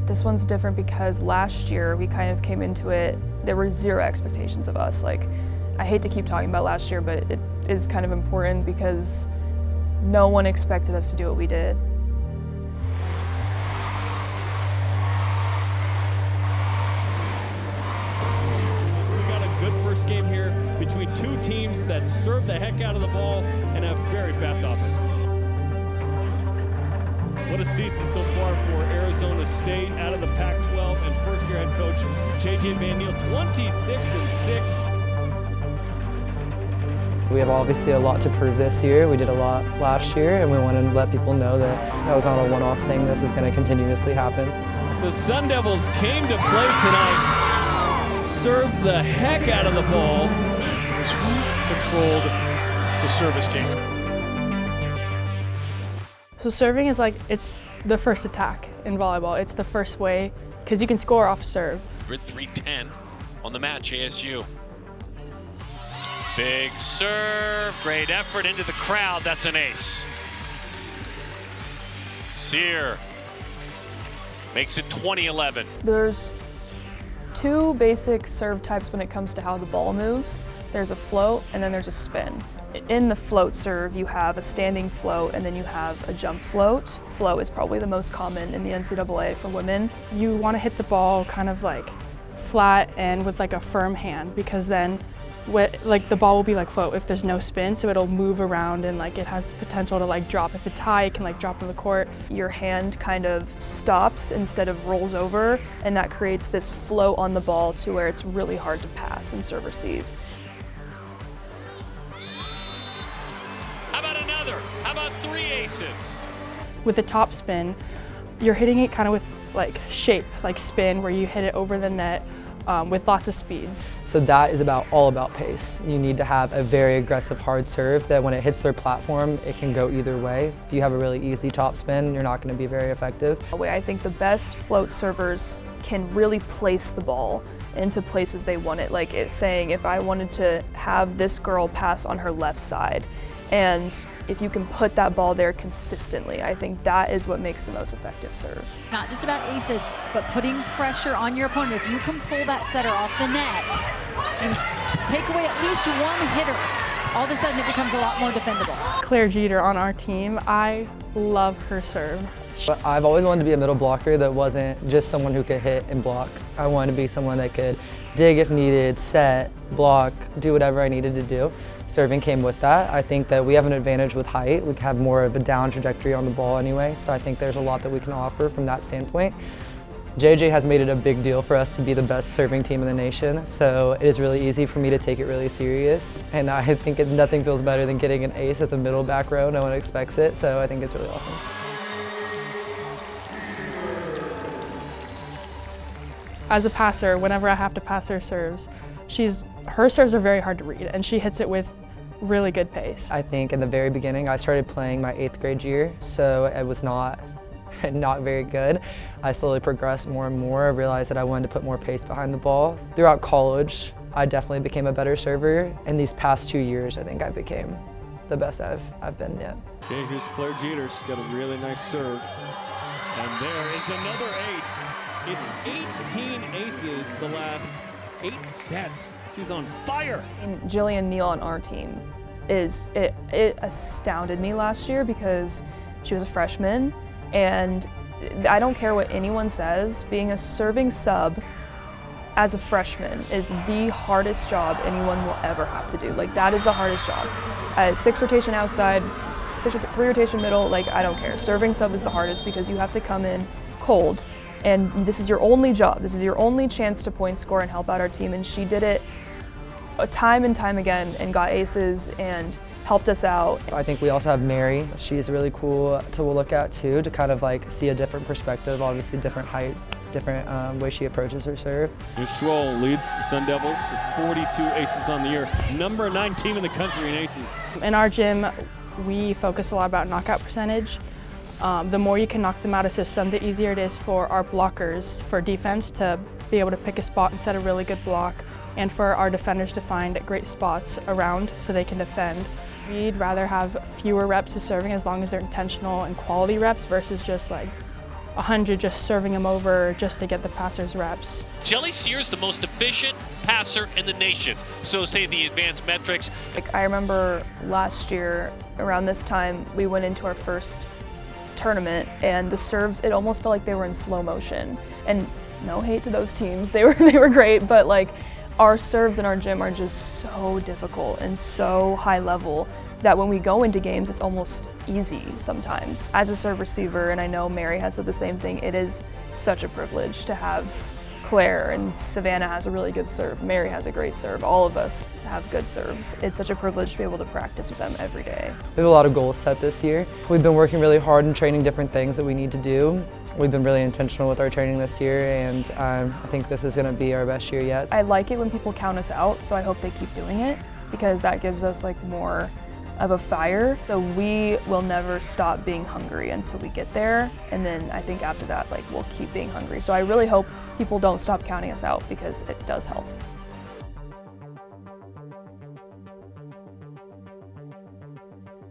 This one's different because last year we kind of came into it, there were zero expectations of us. Like, I hate to keep talking about last year, but it is kind of important because no one expected us to do what we did. We got a good first game here between two teams that serve the heck out of the ball and have very fast offenses. What a season so far for Arizona State out of the Pac-12, and first-year head coach Jillian Neal, 26-6. We have obviously a lot to prove this year. We did a lot last year, and we want to let people know that that was not a one-off thing. This is going to continuously happen. The Sun Devils came to play tonight, served the heck out of the ball. Who controlled the service game? So serving is like, it's the first attack in volleyball. It's the first way, because you can score off serve. Grid 310 on the match, ASU. Big serve, great effort into the crowd, that's an ace. Cyr makes it 20-11. There's two basic serve types when it comes to how the ball moves. There's a float and then there's a spin. In the float serve, you have a standing float and then you have a jump float. Float is probably the most common in the NCAA for women. You want to hit the ball kind of like flat and with like a firm hand, because then the ball will be like float if there's no spin, so it'll move around and like it has the potential to like drop. If it's high, it can like drop on the court. Your hand kind of stops instead of rolls over, and that creates this float on the ball to where it's really hard to pass and serve receive. How about another? How about three aces? With the top spin, you're hitting it kind of with like shape, like spin, where you hit it over the net with lots of speeds. So that is all about pace. You need to have a very aggressive hard serve that when it hits their platform, it can go either way. If you have a really easy top spin, you're not going to be very effective. I think the best float servers can really place the ball into places they want it. Like it's saying, if I wanted to have this girl pass on her left side, and if you can put that ball there consistently, I think that is what makes the most effective serve. Not just about aces, but putting pressure on your opponent. If you can pull that setter off the net and take away at least one hitter, all of a sudden it becomes a lot more defendable. Claire Jeter on our team, I love her serve. But I've always wanted to be a middle blocker that wasn't just someone who could hit and block. I wanted to be someone that could dig if needed, set, block, do whatever I needed to do. Serving came with that. I think that we have an advantage with height. We have more of a down trajectory on the ball anyway, so I think there's a lot that we can offer from that standpoint. JJ has made it a big deal for us to be the best serving team in the nation, so it is really easy for me to take it really serious. And I think nothing feels better than getting an ace as a middle back row. No one expects it, so I think it's really awesome. As a passer, whenever I have to pass her serves, her serves are very hard to read, and she hits it with really good pace. I think in the very beginning, I started playing my 8th grade year, so it was not very good. I slowly progressed more and more. I realized that I wanted to put more pace behind the ball. Throughout college, I definitely became a better server. In these past 2 years, I think I became the best I've been yet. Okay, here's Claire Jeter. She's got a really nice serve. And there is another ace. It's 18 aces the last 8 sets. She's on fire. And Jillian Neal on our team it astounded me last year because she was a freshman, and I don't care what anyone says, being a serving sub as a freshman is the hardest job anyone will ever have to do. Like, that is the hardest job. 6 rotation outside, 3 rotation middle, like, I don't care. Serving sub is the hardest because you have to come in cold, and this is your only job. This is your only chance to point score and help out our team, and she did it time and time again and got aces and helped us out. I think we also have Mary. She's really cool to look at too, to kind of like see a different perspective, obviously different height, different way she approaches her serve. Schroll leads the Sun Devils with 42 aces on the year, number 19 in the country in aces. In our gym, we focus a lot about knockout percentage. The more you can knock them out of system, the easier it is for our blockers, for defense, to be able to pick a spot and set a really good block, and for our defenders to find great spots around so they can defend. We'd rather have fewer reps of serving as long as they're intentional and quality reps versus just like 100 just serving them over just to get the passers reps. Geli Cyr is the most efficient passer in the nation. So say the advanced metrics. Like, I remember last year around this time we went into our first tournament and the serves, it almost felt like they were in slow motion. And no hate to those teams, they were great, but like our serves in our gym are just so difficult and so high level that when we go into games, it's almost easy sometimes. As a serve receiver, and I know Mary has said the same thing, it is such a privilege to have Claire, and Savannah has a really good serve, Mary has a great serve, all of us have good serves. It's such a privilege to be able to practice with them every day. We have a lot of goals set this year. We've been working really hard and training different things that we need to do. We've been really intentional with our training this year, and I think this is going to be our best year yet. I like it when people count us out, so I hope they keep doing it because that gives us like more of a fire. So we will never stop being hungry until we get there, and then I think after that, like, we'll keep being hungry. So I really hope people don't stop counting us out because it does help.